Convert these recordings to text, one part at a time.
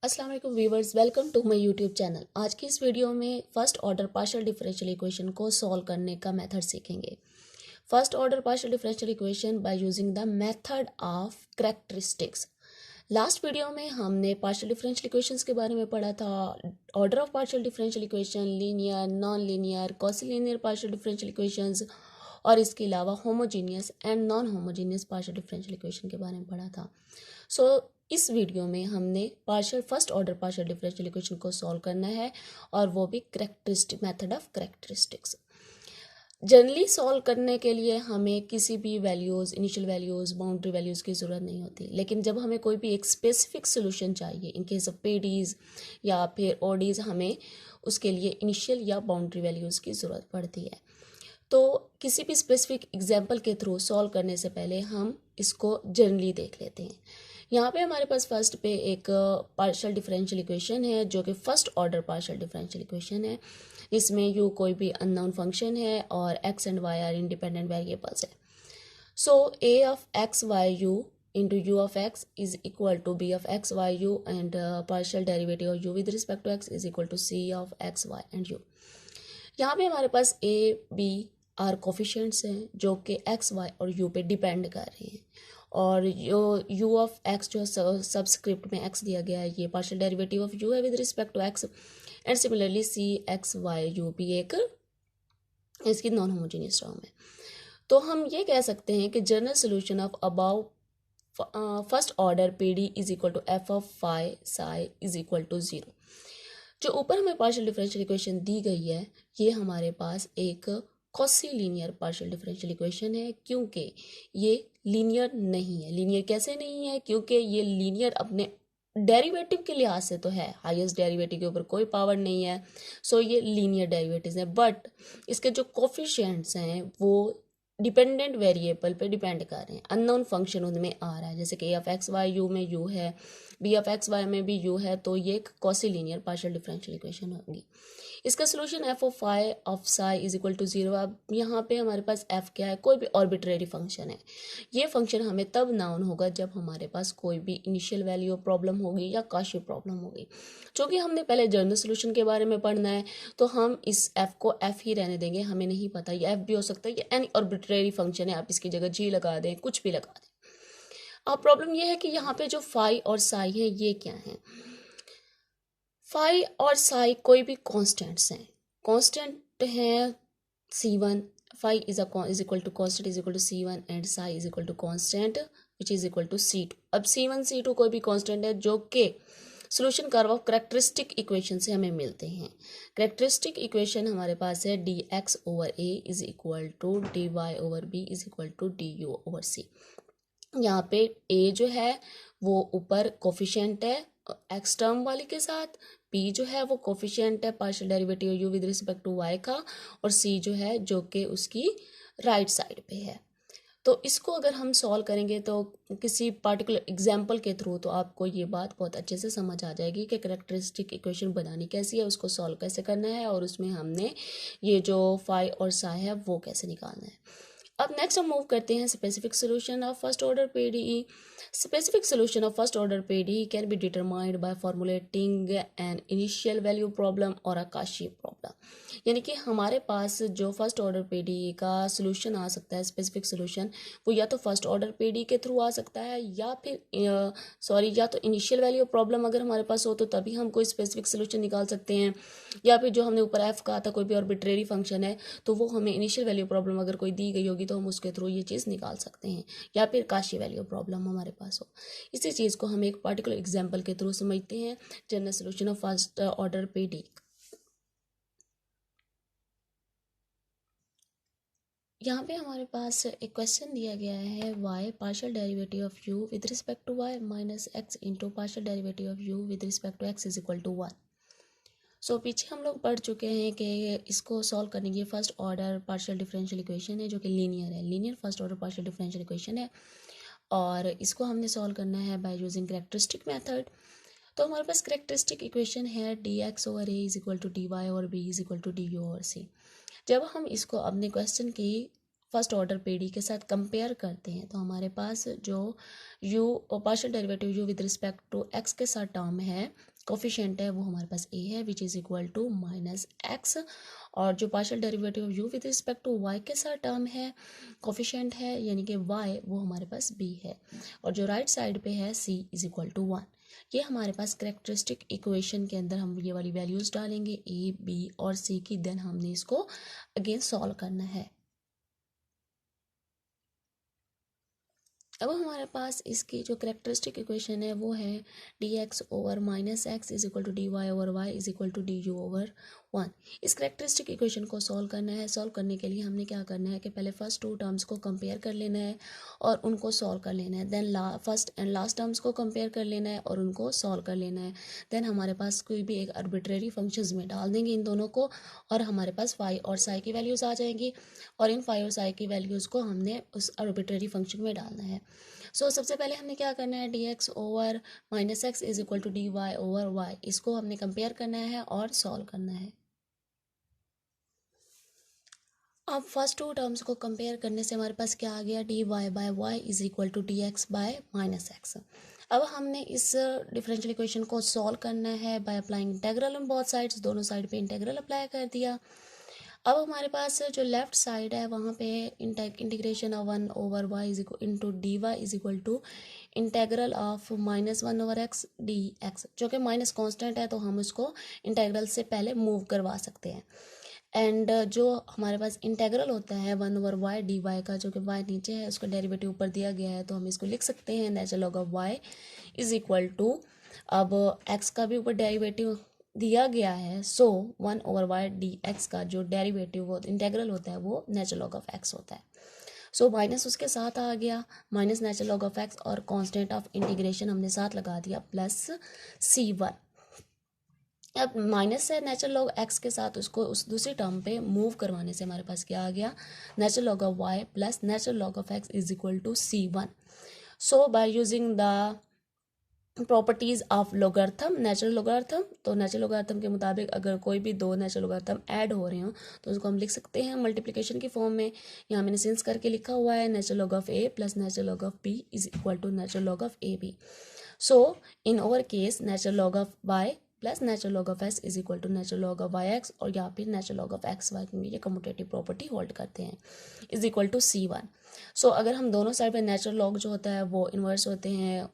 अस्सलाम वालेकुम viewers, welcome to my YouTube channel. आज की इस वीडियो में first order partial differential equation को सॉल्व करने का मेथड सीखेंगे। First order partial differential equation by using the method of characteristics. Last video में हमने पार्शियल डिफरेंशियल इक्वेशंस के बारे में पढ़ा था। Order of partial differential equation, linear, non linear, quasilinear partial differential equations और इसके अलावा homogeneous and non homogeneous partial differential equation के बारे में पढ़ा था। इस वीडियो में हमने first order partial differential equation को सॉल्व करना है और वो भी characteristic method of characteristics. Generally solve करने के लिए हमें किसी भी values, initial values, boundary values की ज़रूरत नहीं होती, लेकिन जब हमें कोई भी एक स्पेसिफिक सोल्यूशन चाहिए इन केस ऑफ पीडीज़ या फिर ओडीज़, हमें उसके लिए इनिशियल या बाउंड्री वैल्यूज़ की ज़रूरत पड़ती है। तो किसी भी स्पेसिफिक एग्जाम्पल के थ्रू सॉल्व करने से पहले हम इसको जनरली देख लेते हैं। यहाँ पे हमारे पास फर्स्ट पे एक पार्शियल डिफरेंशियल इक्वेशन है जो कि first order partial differential equation है। इसमें यू कोई भी अननोन फंक्शन है और x and y are independent variables है। So a of x Y u into u of x is equal to b of x Y u and partial derivative of u with respect to x is equal to c of x y and u. यहाँ पे हमारे पास a b are coefficients हैं जो कि X Y और U पे depend कर रहे हैं, और जो यू ऑफ एक्स जो सबस्क्रिप्ट में एक्स दिया गया है ये पार्शियल डेरिवेटिव ऑफ यू है with respect to X, and similarly C X Y U भी एक इसकी नॉन होमोजीनियस टर्म है। तो हम ये कह सकते हैं कि general solution of above first order P D is equal to F of phi psi is equal to zero. जो ऊपर हमें पार्शियल डिफरेंशियल इक्वेशन दी गई है ये हमारे पास एक quasi linear partial differential equation है, क्योंकि ये लीनियर नहीं है। लीनियर कैसे नहीं है? क्योंकि ये लीनियर अपने डेरिवेटिव के लिहाज से तो है, हाईएस्ट डेरिवेटिव के ऊपर कोई पावर नहीं है, सो ये लीनियर डेरिवेटिव्स हैं, बट इसके जो कोफिशिएंट्स हैं वो डिपेंडेंट वेरिएबल पे डिपेंड कर रहे हैं। अननोन फंक्शन उनमें आ रहा है, जैसे कि A of x Y U में यू है, बी ऑफ एक्स वाई में भी यू है, तो ये एक quasi linear partial differential equation होगी। इसका solution F of phi of psi is equal to zero. अब यहाँ पे हमारे पास एफ क्या है? कोई भी आर्बिट्रेरी फंक्शन है। ये फंक्शन हमें तब नाउन होगा जब हमारे पास कोई भी इनिशियल वैल्यू प्रॉब्लम होगी या काशी प्रॉब्लम होगी। चूँकि हमने पहले जनरल सोल्यूशन के बारे में पढ़ना है तो हम इस एफ को एफ ही रहने देंगे। हमें नहीं पता ये एफ भी हो सकता है, ये एनी आर्बिट्रेरी फंक्शन है, आप इसकी जगह जी लगा दें, कुछ भी लगा दें। अब प्रॉब्लम ये है कि यहाँ पे जो फाई और साई है ये क्या है? फाई और साई कोई भी कॉन्स्टेंट्स हैं। कॉन्स्टेंट हैं C1, phi is equal to constant is equal to C1 and psi is equal to constant which is equal to C2। अब C1 C2 कोई भी कॉन्स्टेंट है जो कि solution curve of characteristic equation से हमें मिलते हैं। करेक्टरिस्टिक इक्वेशन हमारे पास है dx over a is equal to dy over b is equal to du over c। यहाँ पे a जो है वो ऊपर कोफिशिएंट है एक्स टर्म वाले के साथ, p जो है वो कोफिशिएंट है partial derivative u with respect to y का, और c जो है जो कि उसकी राइट साइड पे है। तो इसको अगर हम सॉल्व करेंगे तो किसी पार्टिकुलर एग्जाम्पल के थ्रू तो आपको ये बात बहुत अच्छे से समझ आ जाएगी कि करेक्टरिस्टिक इक्वेशन बनानी कैसी है, उसको सॉल्व कैसे करना है, और उसमें हमने ये जो फाई और साई है वो कैसे निकालना है। अब नेक्स्ट हम मूव करते हैं specific solution of first order PDE. Specific solution of first order PDE can be determined by formulating an initial value problem और अ काशी प्रॉब्लम। यानी कि हमारे पास जो फर्स्ट ऑर्डर पीडीई का सोल्यूशन आ सकता है, स्पेसिफिक सोल्यूशन, वो या तो फर्स्ट ऑर्डर पीडीई के थ्रू आ सकता है या फिर या तो इनिशियल वैल्यू प्रॉब्लम अगर हमारे पास हो तो तभी हम कोई स्पेसिफिक सोल्यूशन निकाल सकते हैं, या फिर जो हमने ऊपर एफ कहा था कोई भी आर्बिट्रेरी फंक्शन है तो वो हमें इनिशियल वैल्यू प्रॉब्लम अगर कोई दी गई होगी तो हम उसके थ्रू ये चीज़ निकाल सकते हैं, या फिर काशी वैल्यू प्रॉब्लम हमारे पास हो। इसी चीज़ को हम एक पार्टिकुलर एग्जाम्पल के थ्रू समझते हैं। General solution of first order PD. यहाँ पे हमारे पास एक क्वेश्चन दिया गया है y partial derivative of u with respect to y minus X into partial derivative of u with respect to x is equal to 1। पीछे हम लोग पढ़ चुके हैं कि इसको सॉल्व करने की first order partial differential equation है जो कि लीनियर है, linear first order partial differential equation है, और इसको हमने सॉल्व करना है बाय यूजिंग करेक्टरिस्टिक मेथड। तो हमारे पास करेक्टरिस्टिक इक्वेशन है dx over a is equal to dy over b is equal to du over c। जब हम इसको अपने क्वेश्चन की फर्स्ट ऑर्डर पीडी के साथ कंपेयर करते हैं तो हमारे पास जो u और partial derivative u with respect to x के साथ टर्म है, कोफिशिएंट है, वो हमारे पास a है which is equal to -x, और जो partial derivative u with respect to y के साथ टर्म है, कोफिशिएंट है यानी कि y, वो हमारे पास b है, और जो राइट साइड पे है c इज़ इक्वल टू 1। ये हमारे पास करेक्टरिस्टिक इक्वेशन के अंदर हम ये वाली वैल्यूज़ डालेंगे a b और c की, देन हमने इसको अगेन सॉल्व करना है। अब हमारे पास इसकी जो करेक्टरिस्टिक इक्वेशन है वो है dx over -x is equal to dy over y is equal to du over 1। इस करेक्टरिस्टिक इक्वेशन को सॉल्व करना है। सॉल्व करने के लिए हमने क्या करना है कि पहले फर्स्ट टू टर्म्स को कंपेयर कर लेना है और उनको सॉल्व कर लेना है, then first and last terms को कंपेयर कर लेना है और उनको सॉल्व कर लेना है। देन हमारे पास कोई भी एक आर्बिट्रेरी फंक्शंस में डाल देंगे इन दोनों को, और हमारे पास फाई और साई की वैल्यूज़ आ जाएंगी, और इन फाई और साई की वैल्यूज़ को हमने उस आर्बिट्रेरी फंक्शन में डालना है। सबसे पहले हमने क्या करना है, dx over -x is equal to dy over y, इसको हमने कंपेयर करना है और सॉल्व करना है। अब फर्स्ट टू टर्म्स को कंपेयर करने से हमारे पास क्या आ गया, dy by y is equal to dx by -x। अब हमने इस डिफरेंशियल इक्वेशन को सॉल्व करना है by applying integral on both sides, दोनों साइड पे इंटेग्रल अप्लाई कर दिया। अब हमारे पास जो लेफ्ट साइड है वहाँ पे integration of 1 over y is equal into D Y is equal to integral of -1 over x dx, जो कि माइनस कांस्टेंट है तो हम उसको इंटेग्रल से पहले मूव करवा सकते हैं। एंड जो हमारे पास इंटेग्रल होता है 1 ओवर y dy का, जो कि y नीचे है उसका डेरिवेटिव ऊपर दिया गया है, तो हम इसको लिख सकते हैं natural log of y is equal to, अब x का भी ऊपर डेरिवेटिव दिया गया है, so 1 over Y D X का जो डेरिवेटिव इंटेग्रल होता है वो नेचुरल लॉग ऑफ x होता है। माइनस उसके साथ आ गया, minus natural log of x, और कांस्टेंट ऑफ इंटीग्रेशन हमने साथ लगा दिया प्लस c1। अब माइनस है नेचुरल लॉग x के साथ, उसको उस दूसरी टर्म पे मूव करवाने से हमारे पास क्या आ गया, natural log of y plus natural log of x is equal to c1। By using the properties of logarithm, natural logarithm, तो नेचुरल लोगार्थम के मुताबिक अगर कोई भी दो नेचुरल लोगार्थम ऐड हो रहे हो तो उसको हम लिख सकते हैं मल्टीप्लिकेशन की फॉर्म में। यहाँ मैंने सिंस करके लिखा हुआ है natural log of a plus natural log of b is equal to natural log of a b। In our case natural log of y plus natural log of s is equal to natural log of y(x), और यहाँ पे natural log of x y, क्योंकि ये commutative property hold करते हैं, is equal to c1। अगर हम दोनों साइड पे नेचुरल लॉग जो होता है वो इन्वर्स होते हैं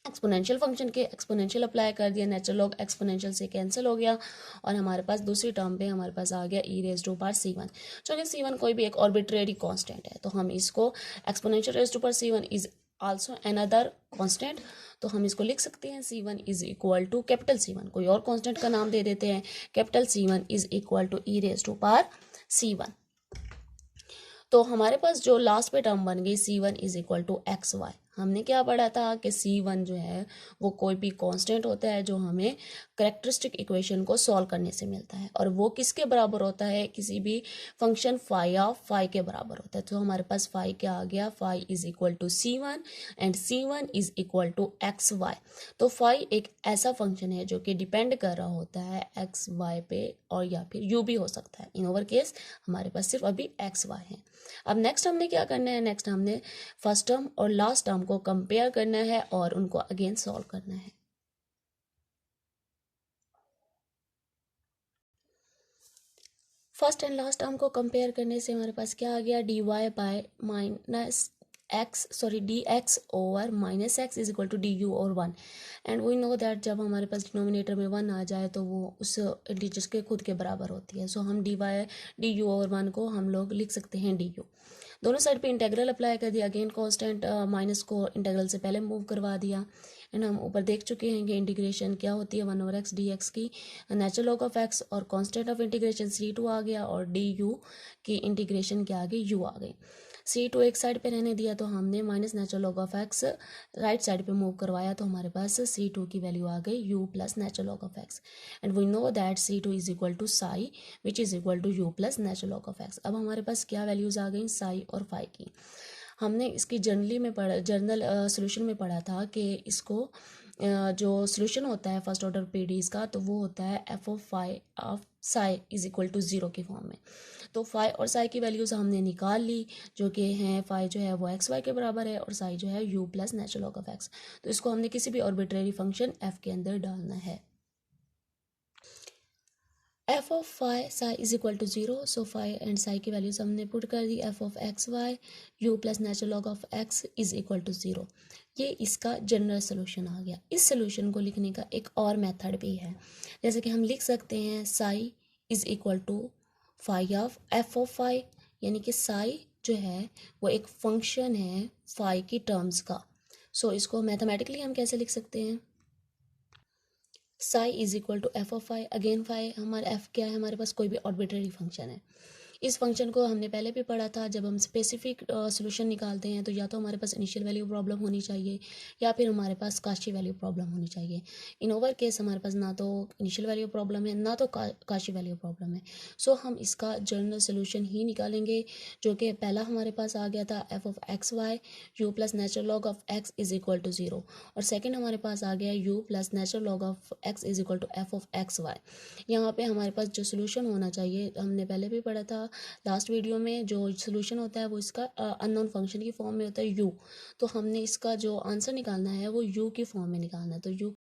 एक्सपोनेंशियल फंक्शन के, एक्सपोनेंशियल अप्लाई कर दिया, नेचुरल लॉग एक्सपोनेंशियल से कैंसिल हो गया, और हमारे पास दूसरी टर्म पे हमारे पास आ गया e raise to power c1, जो कि c1 कोई भी एक आर्बिट्रेरी कांस्टेंट है, तो हम इसको exponential raise to power c1 is also another constant, तो हम इसको लिख सकते हैं c1 is equal to capital c1, कोई और कांस्टेंट का नाम दे देते हैं, capital c1 is equal to e raise to power c1। तो हमारे पास जो लास्ट पे टर्म बन गई c1 is equal to X Y. हमने क्या पढ़ा था कि c1 जो है वो कोई भी कांस्टेंट होता है जो हमें करेक्टरिस्टिक इक्वेशन को सॉल्व करने से मिलता है, और वो किसके बराबर होता है, किसी भी फंक्शन फाई ऑफ फाई के बराबर होता है। तो हमारे पास फाई क्या आ गया, phi is equal to c1 and c1 is equal to X Y. तो फाई एक ऐसा फंक्शन है जो कि डिपेंड कर रहा होता है एक्स वाई पे, और या फिर यू भी हो सकता है। इन ओवर केस हमारे पास सिर्फ अभी एक्स वाई है। अब नेक्स्ट हमने क्या करना है, नेक्स्ट हमने फर्स्ट टर्म और लास्ट टर्म को कंपेयर करना है और उनको अगेन सॉल्व करना है। फर्स्ट एंड लास्ट टर्म को कंपेयर करने से हमारे पास क्या आ गया, dy by minus X D X over minus X is equal to D U और 1, एंड वी नो दैट जब हमारे पास डिनोमिनेटर में 1 आ जाए तो वो उस इंटीजर्स के खुद के बराबर होती है। हम डी यू ओवर 1 को हम लोग लिख सकते हैं डी यू। दोनों साइड पे इंटेग्रल अप्लाई कर दिया, अगेन कांस्टेंट माइनस को इंटेग्रल से पहले मूव करवा दिया, एंड हम ऊपर देख चुके हैं कि इंटीग्रेशन क्या होती है 1 ओवर एक्स डी एक्स की, नेचुरल लॉग ऑफ एक्स, और कांस्टेंट ऑफ इंटीग्रेशन c2 आ गया, और डी यू की इंटीग्रेशन क्या आ गई, u आ गई। c2 एक साइड पे रहने दिया तो हमने minus natural log of x right side पे मूव करवाया, तो हमारे पास c2 की वैल्यू आ गई u plus natural log of X, and we know that c2 is equal to psi which is equal to u plus natural log of X. अब हमारे पास क्या वैल्यूज आ गई, साई और फाई की। हमने इसकी जर्नल सोल्यूशन में पढ़ा था कि इसको जो सोल्यूशन होता है फर्स्ट ऑर्डर पीडीज का, तो वो होता है F of phi of psi is equal to 0 की फॉर्म में। तो फाई और साई की वैल्यूज़ हमने निकाल ली, जो कि हैं फाई जो है वो एक्स वाई के बराबर है और साई जो है you plus natural log of x. तो इसको हमने किसी भी आर्बिट्रेरी फंक्शन एफ के अंदर डालना है। F of phi psi is equal to 0, so phi and psi की वैल्यूज हमने पुट कर दी। F of x why you plus natural log of x is equal to 0। ये इसका जनरल सोल्यूशन आ गया। इस सोल्यूशन को लिखने का एक और मेथड भी है, जैसे कि हम लिख सकते हैं psi is equal to phi of F of phi, यानी कि साई जो है वो एक फंक्शन है फाई की टर्म्स का। सो इसको मैथमेटिकली हम कैसे लिख सकते हैं, psi is equal to F of phi. Again phi हमारा एफ क्या है, हमारे पास कोई भी आर्बिट्रेरी फंक्शन है। इस फंक्शन को हमने पहले भी पढ़ा था, जब हम स्पेसिफिक सोल्यूशन निकालते हैं तो या तो हमारे पास इनिशियल वैल्यू प्रॉब्लम होनी चाहिए या फिर हमारे पास काशी वैल्यू प्रॉब्लम होनी चाहिए। इन ओवर केस हमारे पास ना तो इनिशियल वैल्यू प्रॉब्लम है ना तो काशी वैल्यू प्रॉब्लम है। सो हम इसका जनरल सोल्यूशन ही निकालेंगे, जो कि पहला हमारे पास आ गया था F of x why you plus natural log of x is equal to 0, और सेकेंड हमारे पास आ गया U plus natural log of x is equal to F of x Y. यहाँ पे हमारे पास जो सोल्यूशन होना चाहिए, हमने पहले भी पढ़ा था लास्ट वीडियो में, जो सोल्यूशन होता है वो इसका अननोन फंक्शन की फॉर्म में होता है u। तो हमने इसका जो आंसर निकालना है वो u की फॉर्म में निकालना है। तो u